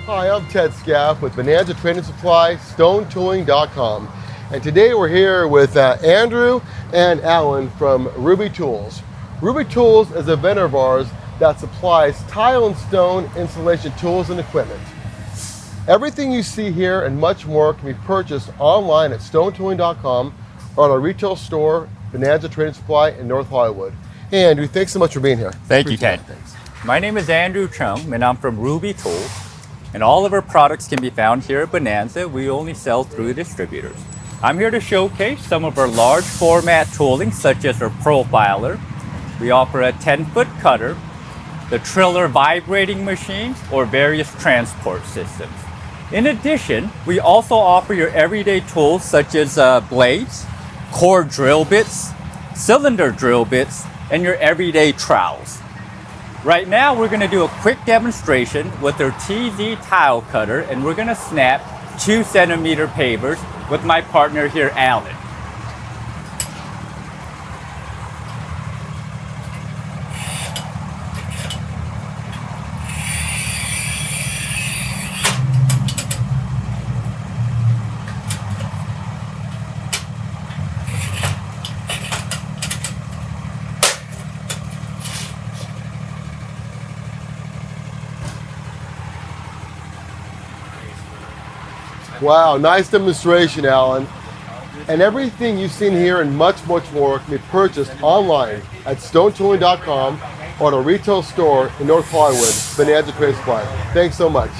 Hi, I'm Ted Scaff with Bonanza Trade and Supply, StoneTooling.com. And today we're here with Andrew and Alan from RUBI Tools. RUBI Tools is a vendor of ours that supplies tile and stone installation tools and equipment. Everything you see here and much more can be purchased online at StoneTooling.com or at our retail store, Bonanza Trade and Supply in North Hollywood. Hey Andrew, thanks so much for being here. Thank you, Ted. Thanks. My name is Andrew Chung and I'm from RUBI Tools. And all of our products can be found here at Bonanza. We only sell through distributors. I'm here to showcase some of our large format tooling, such as our profiler. We offer a 10-foot cutter, the trailer vibrating machines, or various transport systems. In addition, we also offer your everyday tools such as blades, core drill bits, cylinder drill bits, and your everyday trowels. Right now, we're going to do a quick demonstration with our TZ Tile Cutter, and we're going to snap 2-centimeter pavers with my partner here, Alan. Wow, nice demonstration, Alan. And everything you've seen here and much, much more can be purchased online at StoneTooling.com or at a retail store in North Hollywood, Bonanza Trade and Supply. Thanks so much.